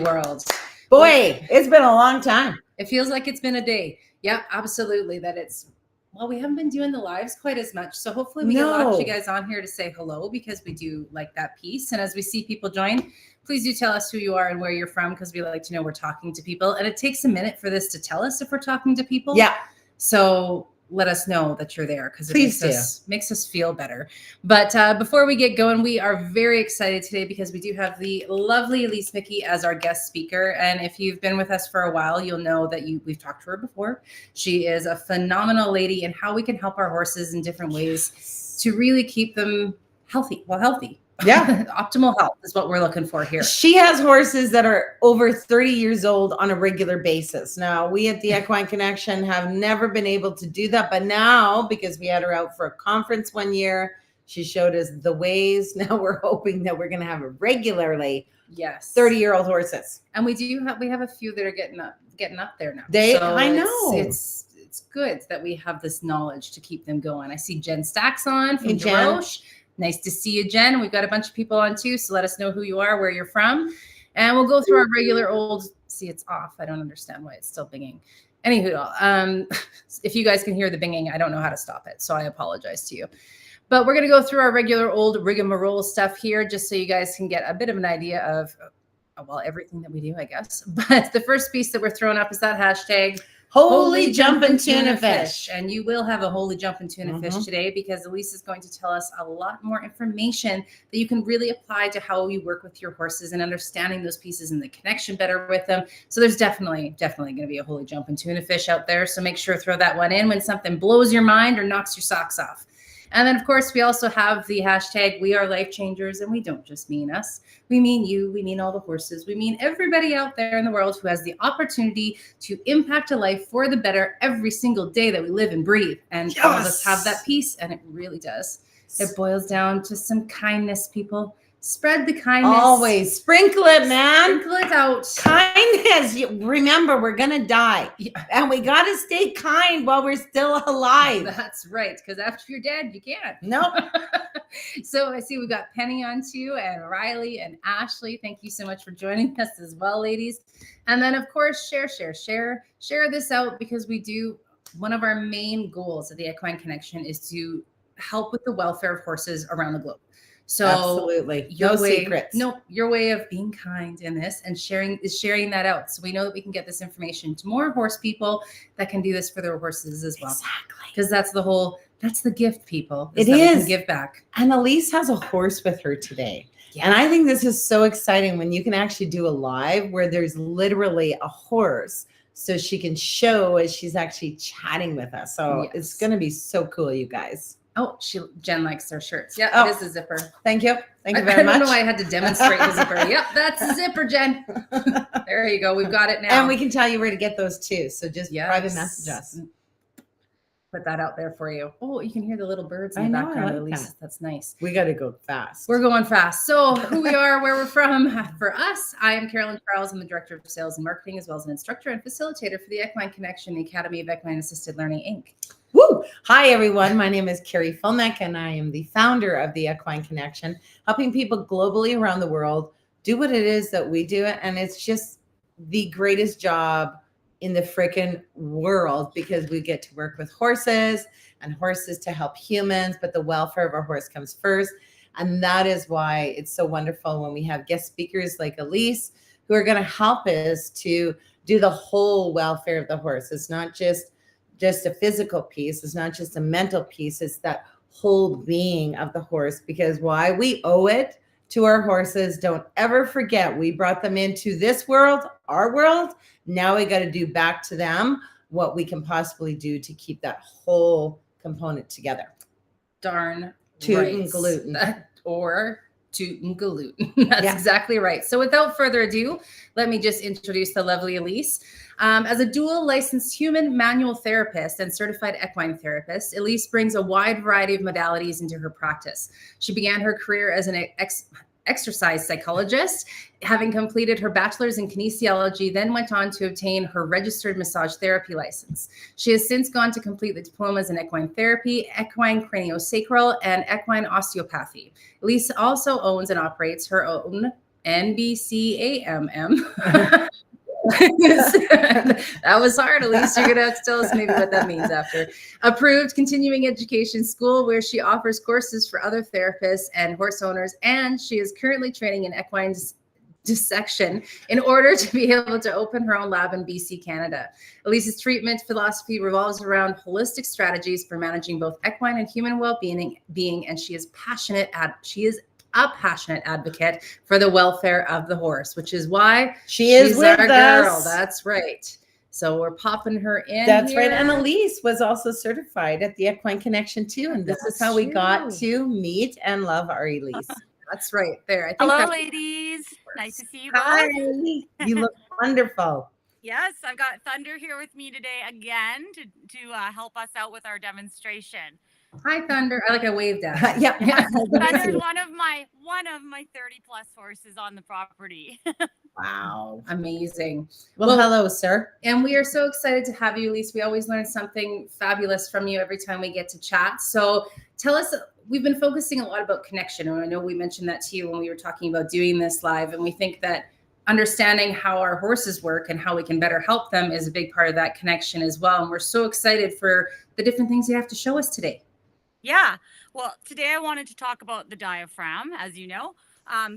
world. Boy, it's been a long time. It feels like it's been a day. Yeah, absolutely. We haven't been doing the lives quite as much. So hopefully we get lots of you guys on here to say hello, because we do like that piece. And as we see people join, please do tell us who you are and where you're from, because we like to know we're talking to people. And it takes a minute for this to tell us if we're talking to people. Yeah. So let us know that you're there, because it makes us feel better. But before we get going, we are very excited today because we do have the lovely Elisse Miki as our guest speaker. And if you've been with us for a while, you'll know that we've talked to her before. She is a phenomenal lady in how we can help our horses in different ways to really keep them healthy. Yeah. Optimal health is what we're looking for here. She has horses that are over 30 years old on a regular basis. Now, we at the Equine Connection have never been able to do that. But now, because we had her out for a conference one year, she showed us the ways. Now we're hoping that we're going to have it regularly. Yes. 30-year-old horses. And we have a few that are getting up there now. I know. It's good that we have this knowledge to keep them going. I see Jen Stacks on from DeRoche. Nice to see you, Jen. We've got a bunch of people on too, so let us know who you are, where you're from. And we'll go through our regular old... See, it's off. I don't understand why it's still binging. Anywho, if you guys can hear the binging, I don't know how to stop it, so I apologize to you. But we're going to go through our regular old rigmarole stuff here, just so you guys can get a bit of an idea of, everything that we do, I guess. But the first piece that we're throwing up is that hashtag... Holy jumpin' tuna fish. And you will have a holy jumpin' tuna fish today, because Elisse is going to tell us a lot more information that you can really apply to how you work with your horses and understanding those pieces and the connection better with them. So there's definitely going to be a holy jumpin' tuna fish out there. So make sure to throw that one in when something blows your mind or knocks your socks off. And then, of course, we also have the hashtag We Are Life Changers, and we don't just mean us. We mean you. We mean all the horses. We mean everybody out there in the world who has the opportunity to impact a life for the better every single day that we live and breathe. And all of us have that piece, and it really does. It boils down to some kindness, people. Spread the kindness. Always. Sprinkle it, man. Sprinkle it out. Kindness. Remember, we're going to die. Yeah. And we got to stay kind while we're still alive. That's right. Because after you're dead, you can't. Nope. So I see we've got Penny on too, and Riley and Ashley. Thank you so much for joining us as well, ladies. And then, of course, share this out, because we do. One of our main goals at the Equine Connection is to help with the welfare of horses around the globe. So absolutely, no secrets. No, your way of being kind in this and sharing that out. So we know that we can get this information to more horse people that can do this for their horses as well. Exactly. Because that's the gift, people. It is. We can give back. And Elisse has a horse with her today. Yeah. And I think this is so exciting when you can actually do a live where there's literally a horse, so she can show as she's actually chatting with us. So It's going to be so cool, you guys. Oh, Jen likes their shirts. Yeah, it is a zipper. Thank you. Thank you very much. I don't know why I had to demonstrate the zipper. Yep, that's a zipper, Jen. There you go. We've got it now. And we can tell you where to get those too. So just private message us. Put that out there for you. Oh, you can hear the little birds in the background, Elisse. That's nice. We got to go fast. We're going fast. So who we are, where we're from. For us, I am Carolyn Charles. I'm the Director of Sales and Marketing, as well as an instructor and facilitator for the Equine Connection, the Academy of Equine Assisted Learning, Inc. Woo! Hi, everyone. My name is Carrie Fulneck, and I am the founder of the Equine Connection, helping people globally around the world do what it is that we do. And it's just the greatest job in the freaking world, because we get to work with horses and horses to help humans, but the welfare of our horse comes first. And that is why it's so wonderful when we have guest speakers like Elisse, who are going to help us to do the whole welfare of the horse. It's not just a physical piece. It's not just a mental piece. It's that whole being of the horse, because why? We owe it to our horses. Don't ever forget, we brought them into this world, our world. Now we got to do back to them what we can possibly do to keep that whole component together. Darn Toot right. and gluten. Or toot and gluten. That's exactly right. So without further ado, let me just introduce the lovely Elisse. As a dual licensed human manual therapist and certified equine therapist, Elisse brings a wide variety of modalities into her practice. She began her career as an exercise psychologist, having completed her bachelor's in kinesiology, then went on to obtain her registered massage therapy license. She has since gone to complete the diplomas in equine therapy, equine craniosacral, and equine osteopathy. Elisse also owns and operates her own NBCAMM. That was hard. Elise, you're gonna have to tell us maybe what that means after. Approved continuing education school where she offers courses for other therapists and horse owners, and she is currently training in equine dissection in order to be able to open her own lab in BC, Canada. Elise's treatment philosophy revolves around holistic strategies for managing both equine and human well-being, and she is a passionate advocate for the welfare of the horse, which is why she's with our us. Girl. That's right. So we're popping her in. That's here. right. And Elisse was also certified at the Equine Connection too. And this is how we got to meet and love our Elisse. That's right there. I think hello, ladies. Nice to see you both. Hi. You look wonderful. Yes, I've got Thunder here with me today again to help us out with our demonstration. Hi, Thunder. I waved at. Yep. Thunder's one of my 30 plus horses on the property. Wow, amazing. Well, hello, sir. And we are so excited to have you, Elisse. We always learn something fabulous from you every time we get to chat. So tell us, we've been focusing a lot about connection. And I know we mentioned that to you when we were talking about doing this live. And we think that understanding how our horses work and how we can better help them is a big part of that connection as well. And we're so excited for the different things you have to show us today. Yeah. Well, today I wanted to talk about the diaphragm. As you know,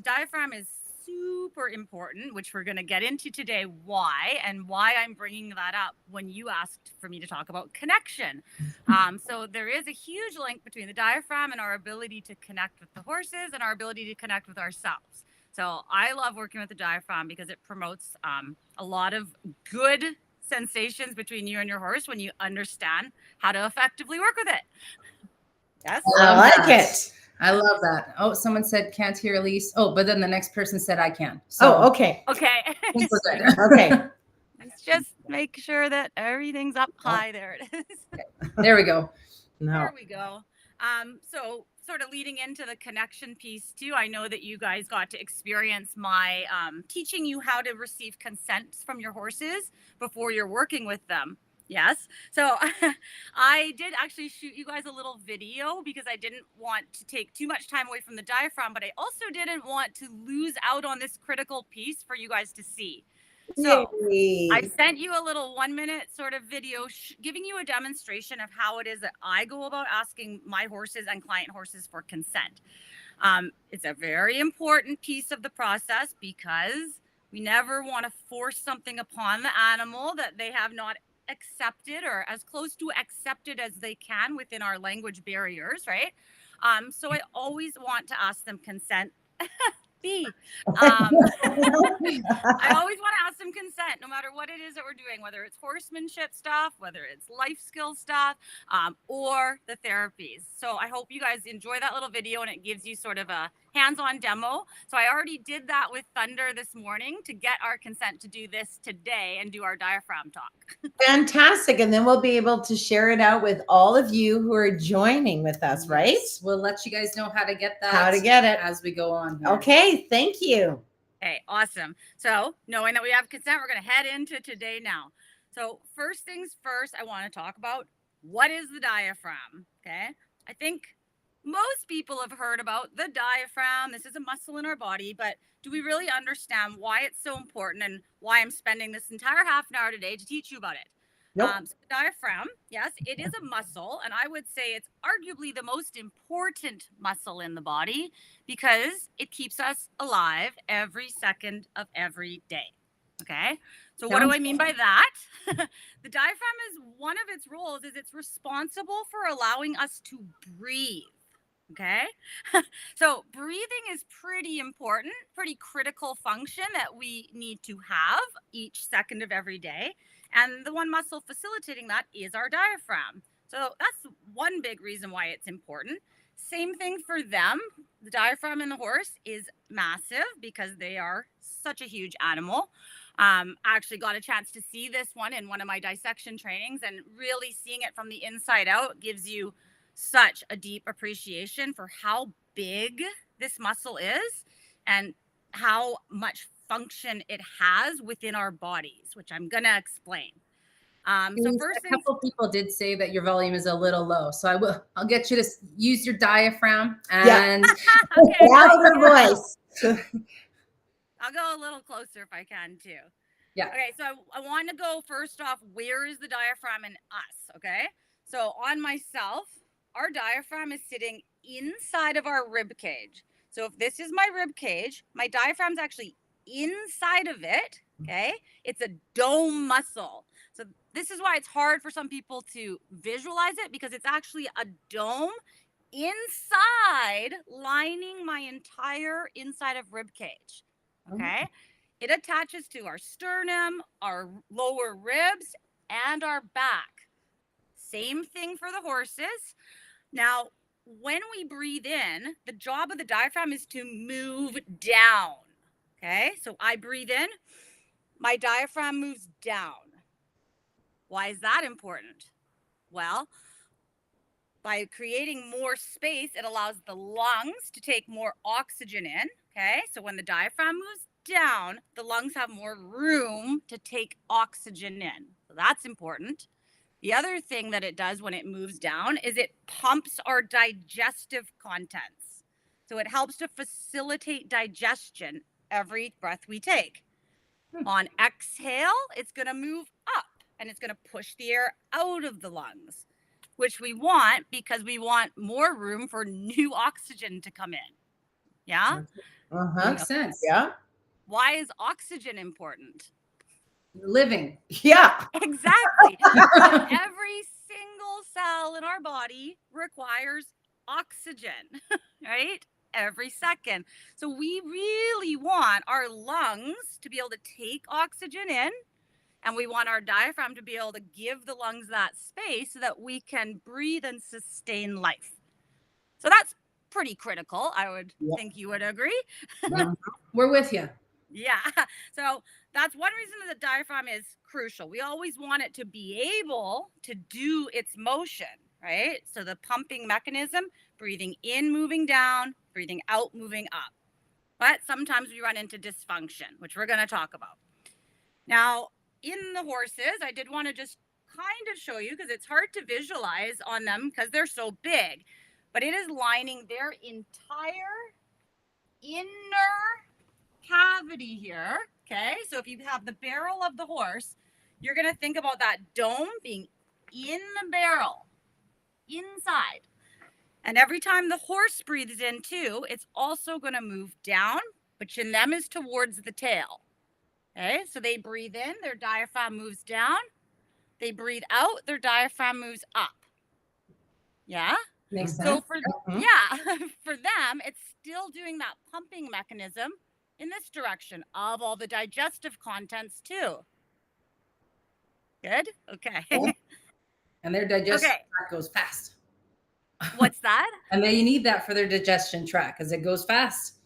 diaphragm is super important, which we're going to get into today. Why I'm bringing that up when you asked for me to talk about connection. So there is a huge link between the diaphragm and our ability to connect with the horses and our ability to connect with ourselves. So I love working with the diaphragm because it promotes a lot of good sensations between you and your horse when you understand how to effectively work with it. Yes. I like it. I love that. Oh, someone said can't hear Elisse. Oh, but then the next person said I can. So okay. Okay. We're good. Okay. Let's just make sure that everything's up high. There it is. There we go. No. There we go. So sort of leading into the connection piece too, I know that you guys got to experience my teaching you how to receive consent from your horses before you're working with them. Yes. So I did actually shoot you guys a little video because I didn't want to take too much time away from the diaphragm, but I also didn't want to lose out on this critical piece for you guys to see. So Yay. I sent you a little 1-minute sort of video giving you a demonstration of how it is that I go about asking my horses and client horses for consent. It's a very important piece of the process because we never want to force something upon the animal that they have not accepted or as close to accepted as they can within our language barriers, right? So I always want to ask them consent. I always want to ask them consent, no matter what it is that we're doing, whether it's horsemanship stuff, whether it's life skill stuff, or the therapies. So I hope you guys enjoy that little video and it gives you sort of a hands-on demo. So I already did that with Thunder this morning to get our consent to do this today and do our diaphragm talk. Fantastic. And then we'll be able to share it out with all of you who are joining with us, right? Yes. We'll let you guys know how to get that. How to get it as we go on here. Okay. Thank you. Okay, awesome. So knowing that we have consent, we're going to head into today now. So first things first, I want to talk about what is the diaphragm. Okay. I think most people have heard about the diaphragm. This is a muscle in our body, but do we really understand why it's so important and why I'm spending this entire half an hour today to teach you about it? Nope. So the diaphragm, yes, it is a muscle, and I would say it's arguably the most important muscle in the body because it keeps us alive every second of every day. Okay, so what do I mean by that? The diaphragm is one of its roles is it's responsible for allowing us to breathe. Okay, so breathing is pretty important, pretty critical function that we need to have each second of every day. And the one muscle facilitating that is our diaphragm. So that's one big reason why it's important. Same thing for them. The diaphragm in the horse is massive because they are such a huge animal. I actually got a chance to see this one in one of my dissection trainings, and really seeing it from the inside out gives you such a deep appreciation for how big this muscle is and how much function it has within our bodies, which I'm going to explain. So first, a couple people did say that your volume is a little low, so I'll get you to use your diaphragm and louder voice. I'll go a little closer if I can too. Yeah. Okay, so I want to go first off, where is the diaphragm in us? Okay, so on myself, our diaphragm is sitting inside of our rib cage. So if this is my rib cage, my diaphragm's actually inside of it. Okay, it's a dome muscle. So this is why it's hard for some people to visualize it, because it's actually a dome inside, lining my entire inside of rib cage. Okay, it attaches to our sternum, our lower ribs, and our back. Same thing for the horses. Now, when we breathe in, the job of the diaphragm is to move down. Okay, so I breathe in, my diaphragm moves down. Why is that important? Well, by creating more space, it allows the lungs to take more oxygen in. Okay, so when the diaphragm moves down, the lungs have more room to take oxygen in. So that's important. The other thing that it does when it moves down is it pumps our digestive contents. So it helps to facilitate digestion every breath we take. On exhale, it's going to move up and it's going to push the air out of the lungs, which we want because we want more room for new oxygen to come in. Yeah? Makes sense. Yeah. Why is oxygen important? Living. Yeah. Exactly. So every single cell in our body requires oxygen, right? Every second. So we really want our lungs to be able to take oxygen in, and we want our diaphragm to be able to give the lungs that space so that we can breathe and sustain life. So that's pretty critical. I would think you would agree. We're with you. Yeah. So that's one reason that the diaphragm is crucial. We always want it to be able to do its motion, right? So the pumping mechanism, breathing in, moving down, breathing out, moving up. But sometimes we run into dysfunction, which we're going to talk about. Now, in the horses, I did want to just kind of show you, because it's hard to visualize on them because they're so big, but it is lining their entire inner cavity here. Okay, so if you have the barrel of the horse, you're going to think about that dome being in the barrel, inside. And every time the horse breathes in too, it's also going to move down, which in them is towards the tail. Okay, so they breathe in, their diaphragm moves down. They breathe out, their diaphragm moves up. Yeah? Makes sense. So for for them, it's still doing that pumping mechanism in this direction of all the digestive contents too. Good? Okay. And their digestion tract goes fast. What's that? And you need that for their digestion tract because it goes fast.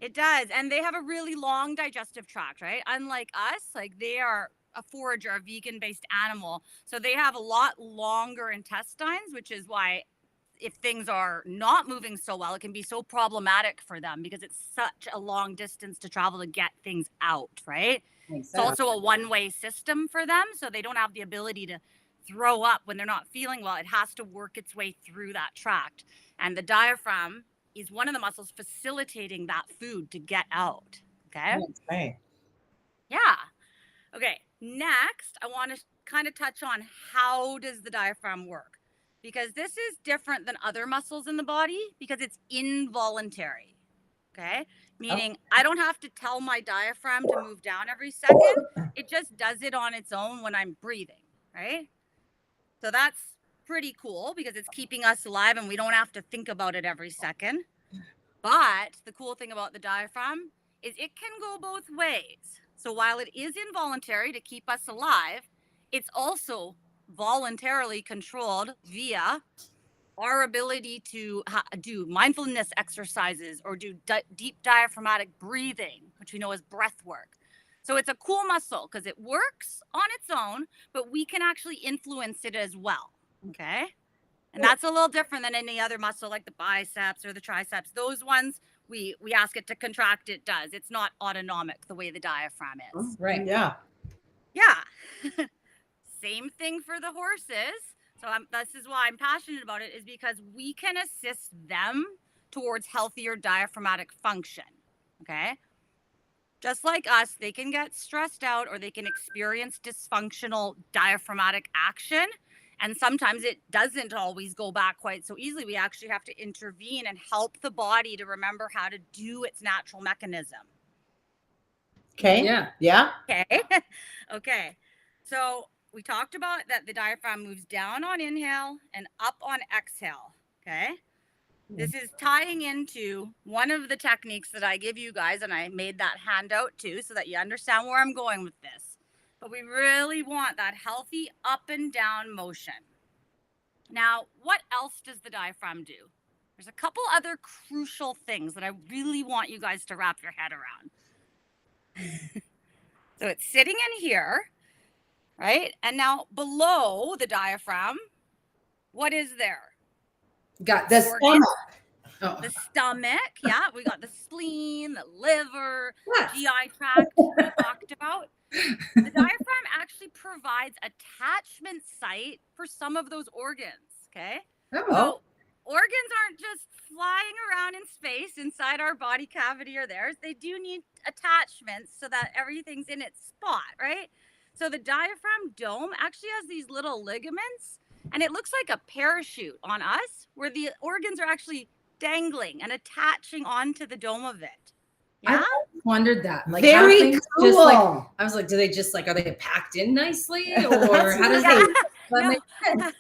It does. And they have a really long digestive tract, right? Unlike us, like they are a forager, a vegan-based animal. So they have a lot longer intestines, which is why if things are not moving so well, it can be so problematic for them because it's such a long distance to travel to get things out, right? It's also a one-way system for them. So they don't have the ability to throw up when they're not feeling well. It has to work its way through that tract. And the diaphragm is one of the muscles facilitating that food to get out. Okay. Yeah. Okay. Next, I want to kind of touch on how does the diaphragm work? Because this is different than other muscles in the body because it's involuntary. Okay. Meaning I don't have to tell my diaphragm to move down every second. It just does it on its own when I'm breathing. Right. So that's pretty cool because it's keeping us alive and we don't have to think about it every second. But the cool thing about the diaphragm is it can go both ways. So while it is involuntary to keep us alive, it's also voluntarily controlled via our ability to do mindfulness exercises or do deep diaphragmatic breathing, which we know as breath work. So it's a cool muscle because it works on its own, but we can actually influence it as well. Okay. And that's a little different than any other muscle like the biceps or the triceps. Those ones, we ask it to contract, it does. It's not autonomic the way the diaphragm is. Right. Yeah. Yeah. Same thing for the horses. So this is why I'm passionate about it, is because we can assist them towards healthier diaphragmatic function. Okay. just like us, they can get stressed out or they can experience dysfunctional diaphragmatic action. And sometimes it doesn't always go back quite so easily. We actually have to intervene and help the body to remember how to do its natural mechanism. Okay. Yeah. Okay. Okay. So we talked about that the diaphragm moves down on inhale and up on exhale. Okay. This is tying into one of the techniques that I give you guys, and I made that handout too so that you understand where I'm going with this. But we really want that healthy up and down motion. Now, what else does the diaphragm do? There's a couple other crucial things that I really want you guys to wrap your head around. So it's sitting in here, right? And now below the diaphragm, what is there? Got The organs. stomach. Oh. The stomach, yeah. We got the spleen, the liver, Yes. GI tract we talked about. The diaphragm actually provides attachment site for some of those organs, okay? Oh. So organs aren't just flying around in space inside our body cavity or theirs. They do need attachments so that everything's in its spot, right? So the diaphragm dome actually has these little ligaments, and it looks like a parachute on us where the organs are actually dangling and attaching onto the dome of it. I Yeah. always wondered that. Like, Very how things cool. just like, I was like, do they just like, are they packed in nicely, or how does Yeah. that No. make sense?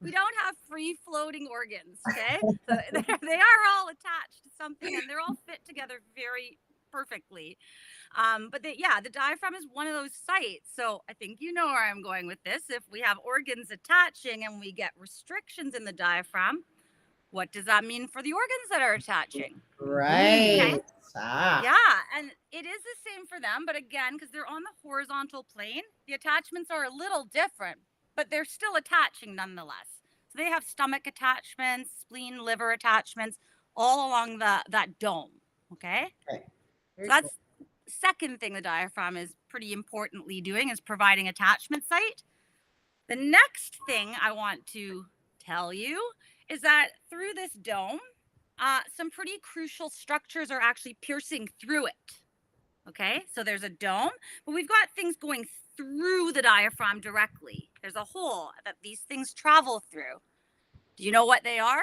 We don't have free floating organs, okay? So they are all attached to something and they're all fit together very perfectly. But the diaphragm is one of those sites. So I think you know where I'm going with this. If we have organs attaching and we get restrictions in the diaphragm, what does that mean for the organs that are attaching? Right. Okay. Ah. Yeah, and it is the same for them, but again, because they're on the horizontal plane, the attachments are a little different, but they're still attaching nonetheless. So they have stomach attachments, spleen, liver attachments, all along that dome. Okay. Okay. So that's the second thing the diaphragm is pretty importantly doing, is providing attachment site. The next thing I want to tell you is that through this dome, some pretty crucial structures are actually piercing through it. Okay, so there's a dome, but we've got things going through the diaphragm directly. There's a hole that these things travel through. Do you know what they are?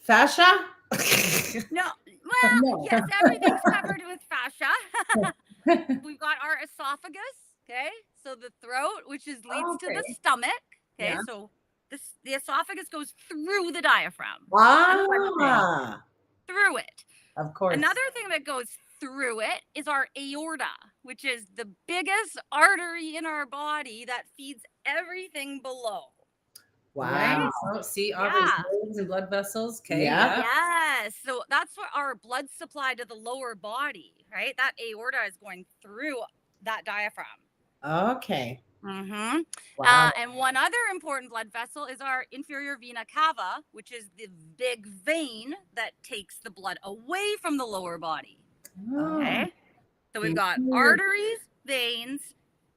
Fascia? No. Well, No. yes, everything's covered with fascia. We've got our esophagus, okay? So the throat, which leads to the stomach, okay? Yeah. So the esophagus goes through the diaphragm. Ah, Through it. of course. Another thing that goes through it is our aorta, which is the biggest artery in our body that feeds everything below. Wow. Right? So see all those nerves and blood vessels. Okay. Yeah. Yes. So that's what our blood supply to the lower body, right? That aorta is going through that diaphragm. Okay. Mm-hmm. Wow. And one other important blood vessel is our inferior vena cava, which is the big vein that takes the blood away from the lower body. Okay. So we've got arteries, veins,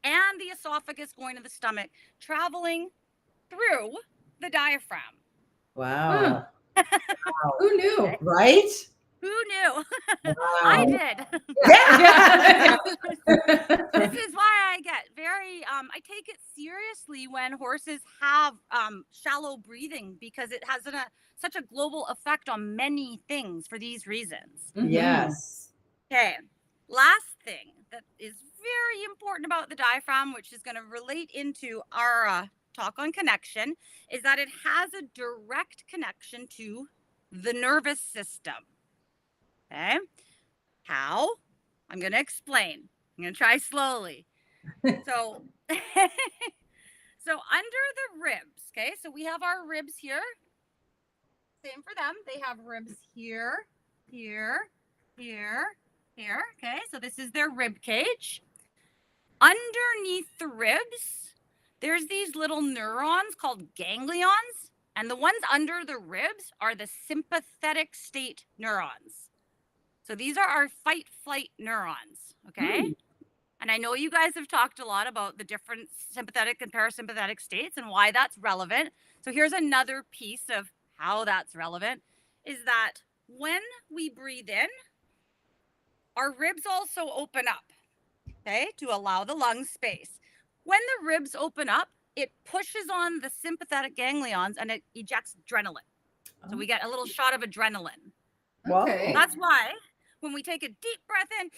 and the esophagus going to the stomach, traveling through the diaphragm. Wow. Wow. Who knew? Right? Who knew? Wow. I did. Yeah. This is why I get very, I take it seriously when horses have shallow breathing, because it has such a global effect on many things for these reasons. Mhm. Yes. Okay, last thing that is very important about the diaphragm, which is going to relate into our talk on connection, is that it has a direct connection to the nervous system. Okay, how? I'm going to explain. I'm going to try slowly. So, so under the ribs, okay, so we have our ribs here. Same for them. They have ribs here, here, here, here. Okay, so this is their rib cage. Underneath the ribs, there's these little neurons called ganglions, and the ones under the ribs are the sympathetic state neurons. So these are our fight-flight neurons, okay? And I know you guys have talked a lot about the different sympathetic and parasympathetic states and why that's relevant. So here's another piece of how that's relevant, is that when we breathe in, our ribs also open up, okay, to allow the lung space. When the ribs open up, it pushes on the sympathetic ganglions and it ejects adrenaline. So we get a little shot of adrenaline. Okay. That's why when we take a deep breath in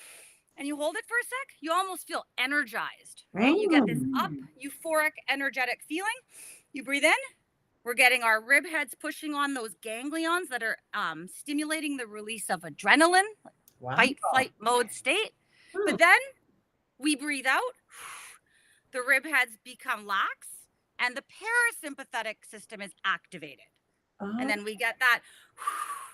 and you hold it for a sec, you almost feel energized, right? You get this up, euphoric, energetic feeling. You breathe in. We're getting our rib heads pushing on those ganglions that are stimulating the release of adrenaline, fight, flight mode state. But then we breathe out. The rib heads become lax and the parasympathetic system is activated. And then we get that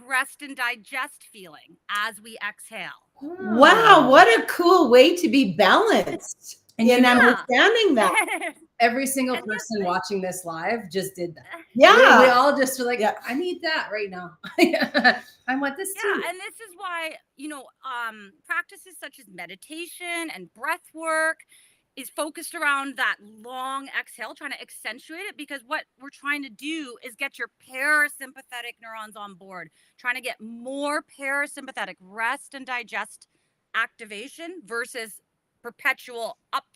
rest and digest feeling as we exhale. Wow, what a cool way to be balanced And in understanding that. Every single person watching this live just did that. Yeah. We all just were like, I need that right now. I want this too. And this is why, practices such as meditation and breath work is focused around that long exhale, trying to accentuate it, because what we're trying to do is get your parasympathetic neurons on board, trying to get more parasympathetic rest and digest activation versus perpetual up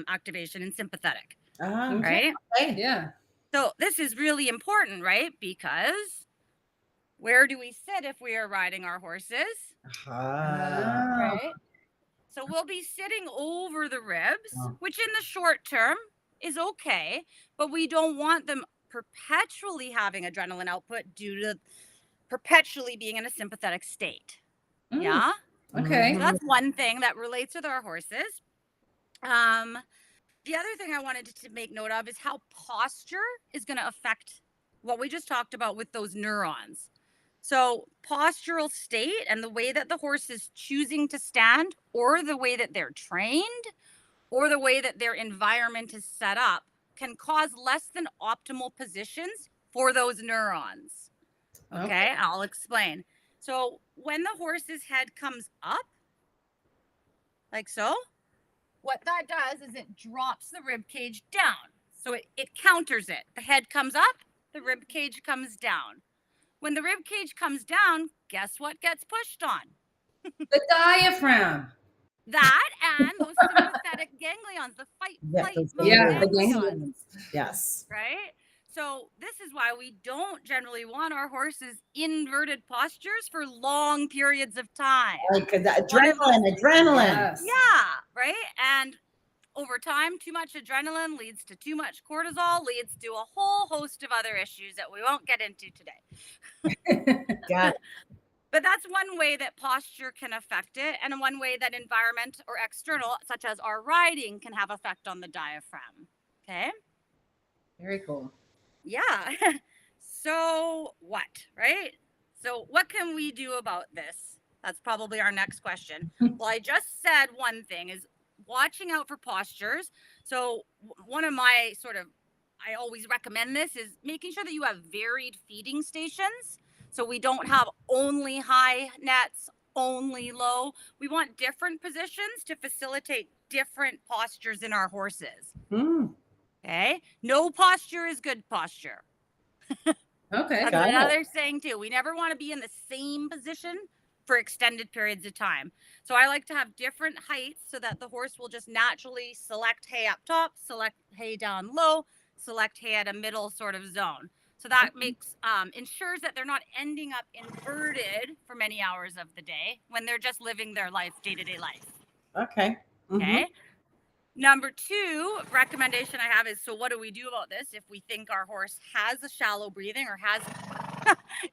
activation in sympathetic. Right? Okay. Yeah. So this is really important, right? Because where do we sit if we are riding our horses? Right? So we'll be sitting over the ribs, which in the short term is okay, but we don't want them perpetually having adrenaline output due to perpetually being in a sympathetic state. Yeah? Okay. So that's one thing that relates with our horses. The other thing I wanted to make note of is how posture is going to affect what we just talked about with those neurons. So postural state and the way that the horse is choosing to stand, or the way that they're trained, or the way that their environment is set up, can cause less than optimal positions for those neurons. Okay, I'll explain. So when the horse's head comes up, like so, what that does is it drops the rib cage down. So it counters it. The head comes up, the rib cage comes down. When the rib cage comes down, guess what gets pushed on? The diaphragm. That and those sympathetic ganglions, the fight, flight, ganglions. Yes. Right? So this is why we don't generally want our horses inverted postures for long periods of time. Because adrenaline. Yes. Yeah, right? And over time, too much adrenaline leads to too much cortisol, leads to a whole host of other issues that we won't get into today. Got it. But that's one way that posture can affect it, and one way that environment or external, such as our riding, can have effect on the diaphragm. Okay? Very cool. Yeah. So what, right? So what can we do about this? That's probably our next question. Well, I just said one thing is watching out for postures. So one of my I always recommend this is making sure that you have varied feeding stations. So we don't have only high nets, only low. We want different positions to facilitate different postures in our horses. Okay? No posture is good posture. Okay. That's another saying too. We never want to be in the same position for extended periods of time. So I like to have different heights so that the horse will just naturally select hay up top, select hay down low, select hay at a middle sort of zone. So that makes ensures that they're not ending up inverted for many hours of the day when they're just living their life, day-to-day life. Okay. Okay. Number 2 recommendation I have is, so what do we do about this if we think our horse has a shallow breathing or has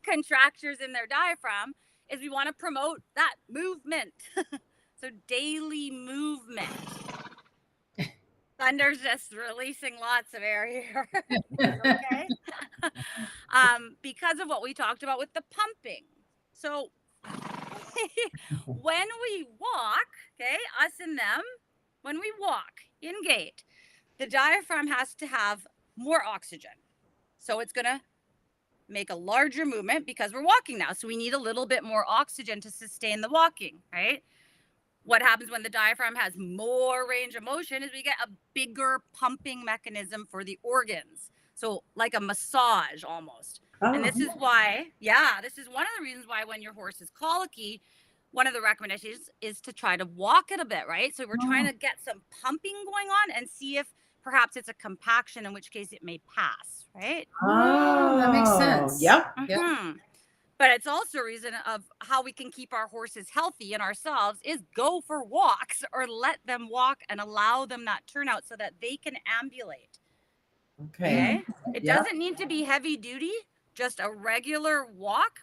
contractures in their diaphragm, is we want to promote that movement. So daily movement. Thunder's just releasing lots of air here. Okay. Because of what we talked about with the pumping. So when we walk, okay, us and them, when we walk in gait, the diaphragm has to have more oxygen. So it's going to make a larger movement because we're walking now. So we need a little bit more oxygen to sustain the walking, right? What happens when the diaphragm has more range of motion is we get a bigger pumping mechanism for the organs. So like a massage almost. And this is why, this is one of the reasons why when your horse is colicky, one of the recommendations is to try to walk it a bit, right? So we're trying to get some pumping going on and see if perhaps it's a compaction, in which case it may pass, right? Oh, that makes sense. Yep. Yep. But it's also a reason of how we can keep our horses healthy and ourselves is go for walks or let them walk and allow them that turnout so that they can ambulate. Okay. It Yep. doesn't need to be heavy duty. Just a regular walk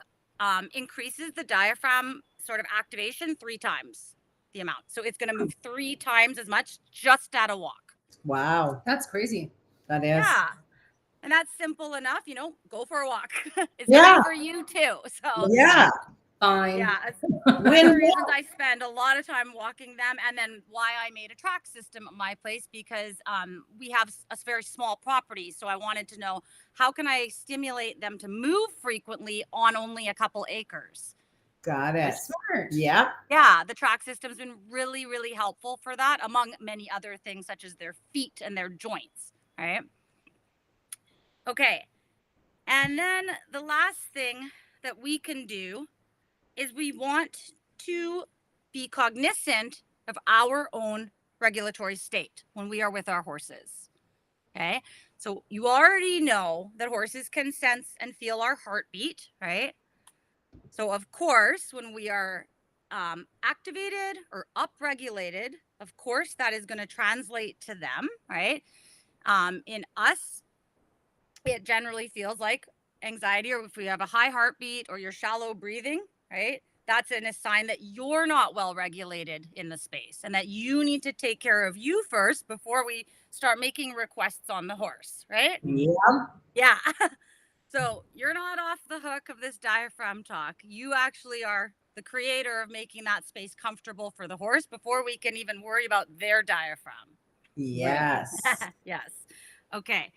increases the diaphragm sort of activation 3 times the amount. So it's going to move 3 times as much just at a walk. Wow. That's crazy. That is. Yeah. And that's simple enough, you know, go for a walk. It's Yeah. good for you too. So Yeah. Fine. yeah, it's one of the reasons I spend a lot of time walking them, and then why I made a track system at my place, because we have a very small property. So I wanted to know, how can I stimulate them to move frequently on only a couple acres? Got it. That's smart. Yep. Yeah, the track system's been really, really helpful for that, among many other things such as their feet and their joints, right? Okay. And then the last thing that we can do is we want to be cognizant of our own regulatory state when we are with our horses. Okay. So you already know that horses can sense and feel our heartbeat, right? So of course, when we are activated or upregulated, of course, that is going to translate to them, right? In us, it generally feels like anxiety, or if we have a high heartbeat or you're shallow breathing, right? That's a sign that you're not well regulated in the space and that you need to take care of you first before we start making requests on the horse, right? Yeah. Yeah. So you're not off the hook of this diaphragm talk. You actually are the creator of making that space comfortable for the horse before we can even worry about their diaphragm. Yes. Yes. Okay.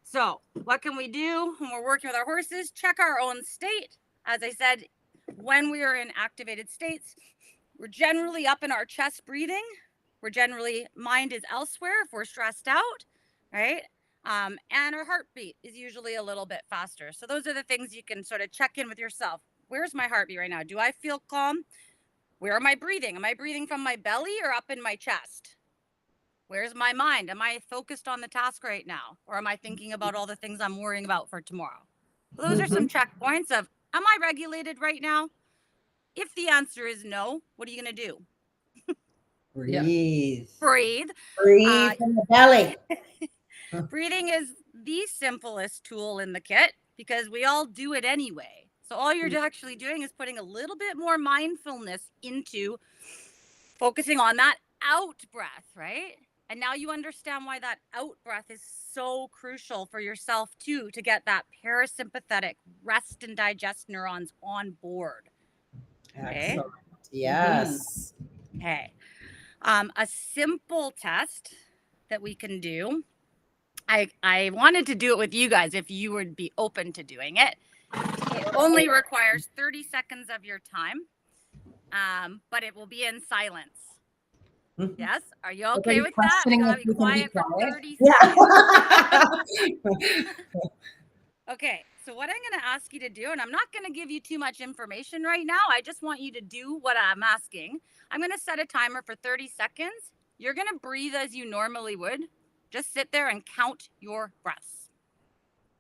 So what can we do when we're working with our horses? Check our own state. As I said, when we are in activated states, we're generally up in our chest breathing. We're generally, mind is elsewhere if we're stressed out, right? And our heartbeat is usually a little bit faster. So those are the things you can sort of check in with yourself. Where's my heartbeat right now? Do I feel calm? Where am I breathing? Am I breathing from my belly or up in my chest? Where's my mind? Am I focused on the task right now? Or am I thinking about all the things I'm worrying about for tomorrow? So those are some checkpoints of, am I regulated right now? If the answer is no, what are you going to do? Breathe. Breathe. Breathe from the belly. Breathing is the simplest tool in the kit because we all do it anyway. So all you're actually doing is putting a little bit more mindfulness into focusing on that out breath, right? And now you understand why that out breath is so crucial for yourself too, to get that parasympathetic rest and digest neurons on board. Okay. Excellent. Yes. Okay. A simple test that we can do. I wanted to do it with you guys if you would be open to doing it. It only requires 30 seconds of your time, but it will be in silence. Yes? Are you okay with that? We gotta be quiet for 30 seconds. Okay, so what I'm going to ask you to do, and I'm not going to give you too much information right now. I just want you to do what I'm asking. I'm going to set a timer for 30 seconds. You're going to breathe as you normally would. Just sit there and count your breaths.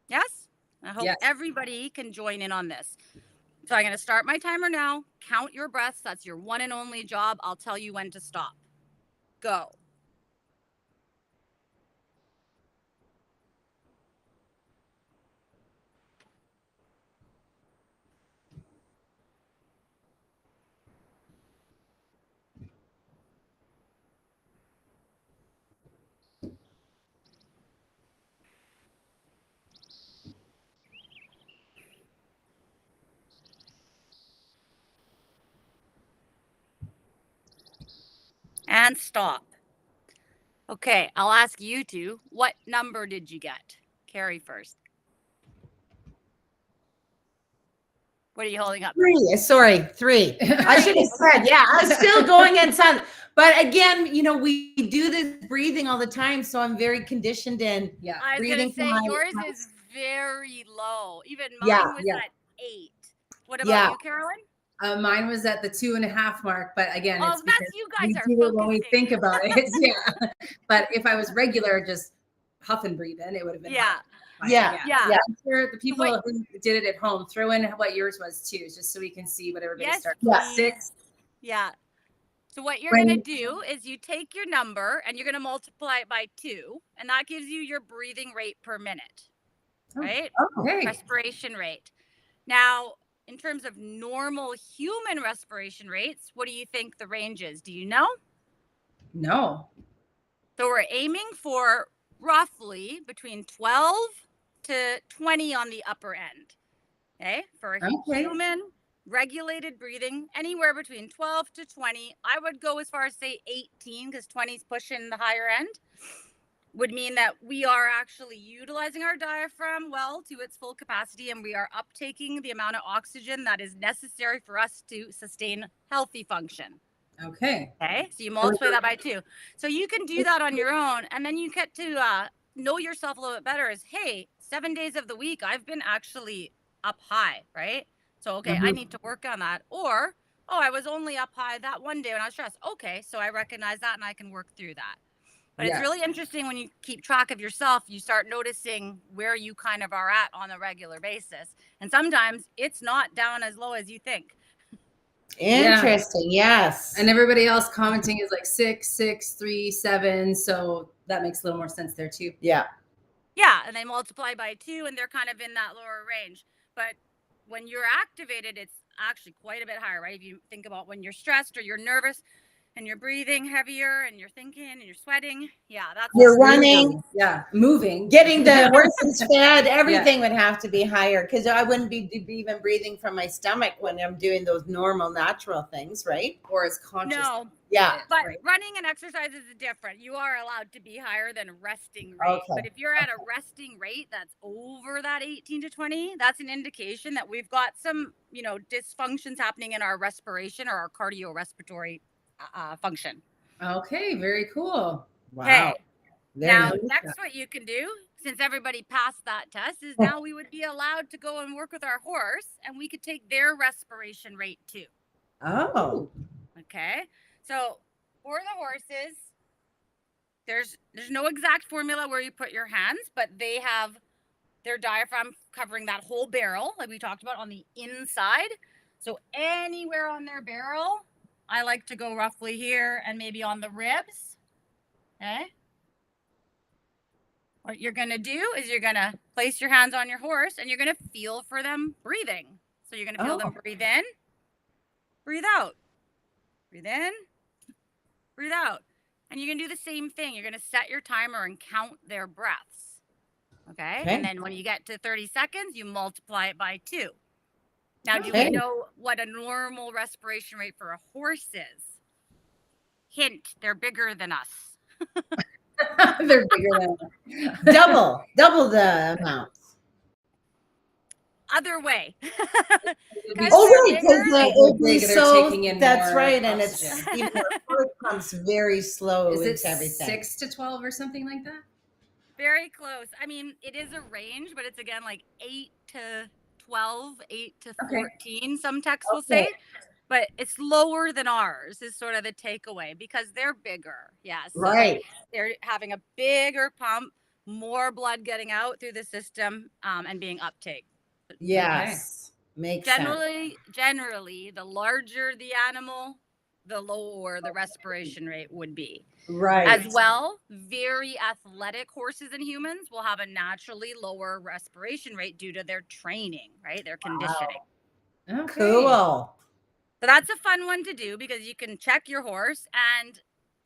Yes? I hope everybody can join in on this. So I'm going to start my timer now. Count your breaths. That's your one and only job. I'll tell you when to stop. Go. And stop. Okay, I'll ask you two. What number did you get? Carrie first. What are you holding up? 3. Sorry, 3. I should have said, yeah, I'm still going inside. But again, you know, we do this breathing all the time, so I'm very conditioned in I was going to say yours is very low. Even mine was at 8. What about you, Carolyn? Mine was at the 2.5 mark, but again, Oh, it's that's because you guys we are do it when we focusing. think about it. Yeah. But if I was regular, just huff and breathe in, it would have been higher. Yeah. Yeah. I'm sure the people who did it at home, throw in what yours was too, just so we can see what everybody Yes, starts please. with. 6. Yeah. So what you're going to do is you take your number and you're going to multiply it by 2, and that gives you your breathing rate per minute, right? Okay. Respiration rate. Now, in terms of normal human respiration rates, what do you think the range is? Do you know? No. So we're aiming for roughly between 12 to 20 on the upper end. Okay? For a human regulated breathing, anywhere between 12 to 20. I would go as far as say 18, because 20 is pushing the higher end. Would mean that we are actually utilizing our diaphragm well to its full capacity, and we are uptaking the amount of oxygen that is necessary for us to sustain healthy function. Okay. So you multiply that by 2. So you can do that on your own, and then you get to know yourself a little bit better as, hey, 7 days of the week, I've been actually up high, right? So, okay, I need to work on that. Or, oh, I was only up high that one day when I was stressed. Okay, so I recognize that and I can work through that. But it's really interesting when you keep track of yourself, you start noticing where you kind of are at on a regular basis. And sometimes it's not down as low as you think. Interesting. Yes. And everybody else commenting is like 6, 6, 3, 7. So that makes a little more sense there too. Yeah. Yeah. And they multiply by 2 and they're kind of in that lower range. But when you're activated, it's actually quite a bit higher, right? If you think about when you're stressed or you're nervous and you're breathing heavier and you're thinking and you're sweating. Yeah. That's you're running. Yeah. Moving. Getting the horses fed. Everything would have to be higher, because I wouldn't be even breathing from my stomach when I'm doing those normal, natural things, right? Or as conscious. No. Yeah. But running and exercise is different. You are allowed to be higher than resting rate. Okay. But if you're at a resting rate that's over that 18 to 20, that's an indication that we've got some, dysfunctions happening in our respiration or our cardiorespiratory function. Okay, very cool. Wow. Okay. Now, Nice. next what you can do, since everybody passed that test, is now we would be allowed to go and work with our horse, and we could take their respiration rate too. Oh. Okay. So for the horses, there's no exact formula where you put your hands, but they have their diaphragm covering that whole barrel, like we talked about, on the inside. So anywhere on their barrel, I like to go roughly here and maybe on the ribs. Okay. What you're going to do is you're going to place your hands on your horse and you're going to feel for them breathing. So you're going to feel them breathe in, breathe out, breathe in, breathe out. And you're going to do the same thing. You're going to set your timer and count their breaths. Okay. And then when you get to 30 seconds, you multiply it by 2. Now, do we know what a normal respiration rate for a horse is? Hint, they're bigger than us. They're bigger than double the amount. Other way. Right, because that's right, and it's even our pumps very slow. Is it everything 6 to 12 or something like that? Very close. I mean, it is a range, but it's again like 8 to 12, 8 to 14. Some texts will say, but it's lower than ours is sort of the takeaway because they're bigger. Yeah. So they're having a bigger pump, more blood getting out through the system, and being uptake. Yes. Makes sense. Generally, the larger the animal, the lower the respiration rate would be. Right. As well, very athletic horses and humans will have a naturally lower respiration rate due to their training, right? Their conditioning. Wow. Okay. Cool. So that's a fun one to do because you can check your horse and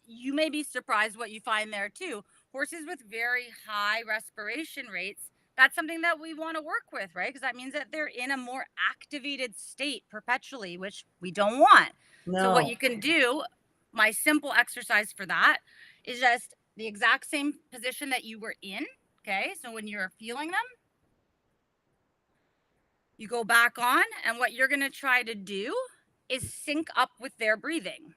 you may be surprised what you find there too. Horses with very high respiration rates, that's something that we want to work with, right? Because that means that they're in a more activated state perpetually, which we don't want. No. So what you can do, my simple exercise for that is just the exact same position that you were in. Okay. So when you're feeling them, you go back on, and what you're going to try to do is sync up with their breathing.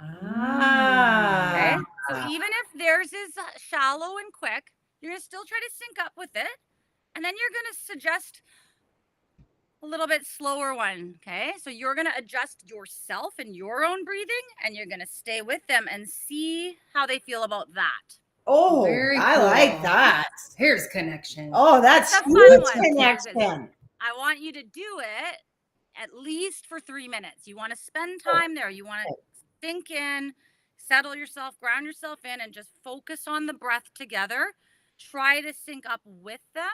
Okay. So even if theirs is shallow and quick, you're going to still try to sync up with it. And then you're going to suggest a little bit slower one. Okay. So you're going to adjust yourself and your own breathing, and you're going to stay with them and see how they feel about that. Oh, Very I like cool. that. Here's connection. Oh, that's It's a fun huge one, too, 'cause connection. I want you to do it at least for 3 minutes. You want to spend time there. You want to think in, settle yourself, ground yourself in, and just focus on the breath together. Try to sync up with them,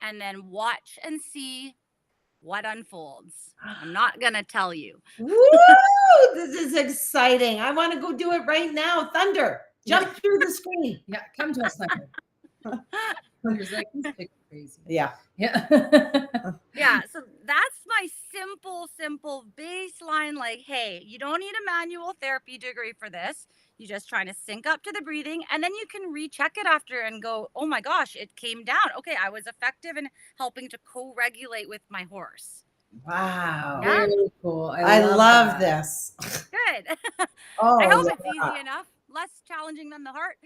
and then watch and see what unfolds. I'm not going to tell you. Woo! This is exciting. I want to go do it right now. Thunder, jump through the screen. Yeah, come to us, Thunder. Thunder's like, this chick's crazy. Yeah. Yeah. Yeah, so that's my simple baseline. Like, hey, you don't need a manual therapy degree for this. You're just trying to sync up to the breathing, and then you can recheck it after and go, oh my gosh, it came down. Okay, I was effective in helping to co-regulate with my horse. Wow. Yeah. Very cool. I love that. this. Good. Oh, I hope yeah. it's easy enough, less challenging than the heart.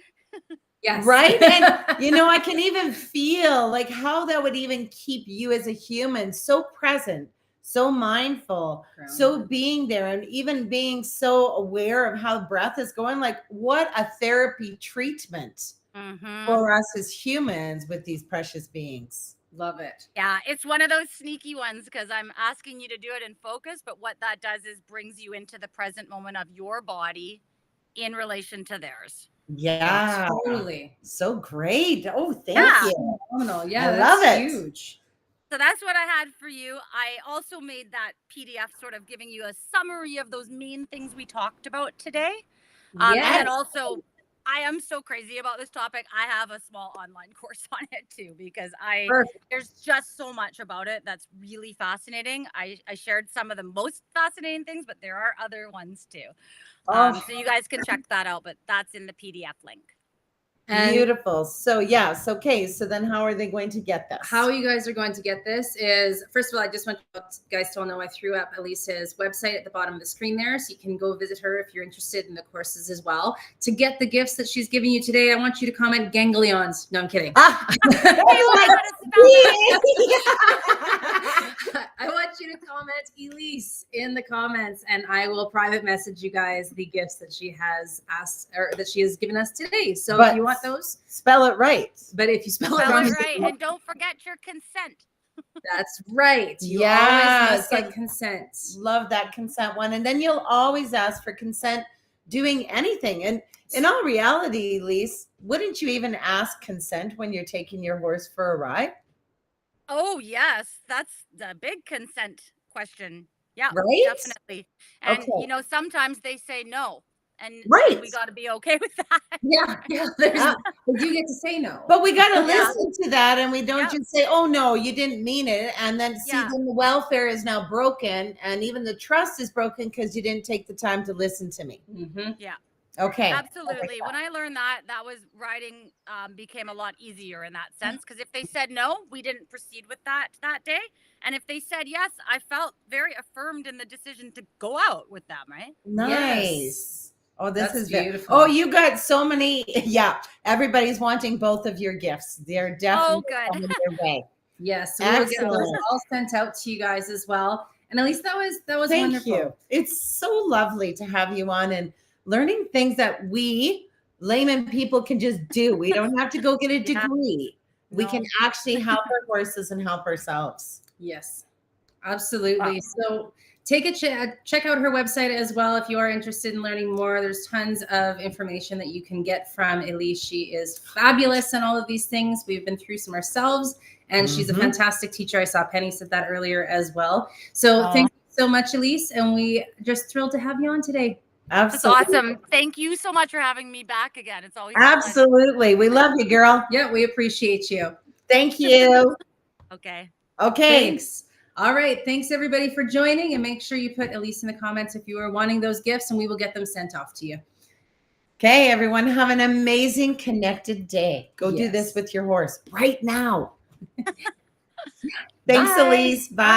Yes. Right? And, you know, I can even feel like how that would even keep you as a human so present, so mindful, so Grounded. being there, and even being so aware of how breath is going. Like, what a therapy treatment for us as humans with these precious beings. Love it. Yeah, it's one of those sneaky ones because I'm asking you to do it in focus, but what that does is brings you into the present moment of your body in relation to theirs. Yeah. Totally. So great. Oh, thank Yeah. you. Phenomenal. Yeah, I that's love it. huge. So that's what I had for you. I also made that PDF sort of giving you a summary of those main things we talked about today. And then also, I am so crazy about this topic. I have a small online course on it too, because there's just so much about it that's really fascinating. I shared some of the most fascinating things, but there are other ones too. So you guys can check that out, but that's in the PDF link. And beautiful. So yes, okay. So then how are they going to get this? how you guys are going to get this is, first of all, I just want you guys to all know I threw up Elisse's website at the bottom of the screen there, so you can go visit her if you're interested in the courses as well. To get the gifts that she's giving you today, I want you to comment ganglions. No, I'm kidding. I want you to comment Elisse in the comments, and I will private message you guys the gifts that she has asked, or that she has given us today. So if you want those, spell it right. But if you spell it Spell wrong, it right, and don't forget your consent. That's right. You Yes, always must get consent. Love that consent one. And then you'll always ask for consent doing anything. And in all reality, Elisse, wouldn't you even ask consent when you're taking your horse for a ride? Oh, yes. That's the big consent question. Yeah, Right? definitely. And, you know, sometimes they say no. And we got to be okay with that. Yeah. But you get to say no. But we got to listen to that, and we don't just say, oh, no, you didn't mean it. And then see, then the welfare is now broken, and even the trust is broken because you didn't take the time to listen to me. Mm-hmm. Yeah. Okay. Absolutely. When I learned that, was riding became a lot easier in that sense. Because if they said no, we didn't proceed with that day. And if they said yes, I felt very affirmed in the decision to go out with them, right? Nice. Yes. Oh, this is beautiful. Oh, you got so many. Yeah. Everybody's wanting both of your gifts. They're definitely coming their way. Yes. So we'll get those all sent out to you guys as well. And at least that was Thank wonderful. you. It's so lovely to have you on and learning things that we layman people can just do. We don't have to go get a degree. We can actually help our horses and help ourselves. Yes, absolutely. So take a check out her website as well if you are interested in learning more. There's tons of information that you can get from Elisse. She is fabulous in all of these things. We've been through some ourselves, and she's a fantastic teacher. I saw Penny said that earlier as well. So thank you so much, Elisse, and we just thrilled to have you on today. Absolutely. That's awesome. Thank you so much for having me back again. It's always absolutely. We love you, girl. Yeah, we appreciate you. Thank you. Okay. Thanks. All right. Thanks everybody for joining, and make sure you put Elisse in the comments if you are wanting those gifts, and we will get them sent off to you. Okay, everyone, have an amazing connected day. Go do this with your horse right now. Thanks, Elisse. Bye.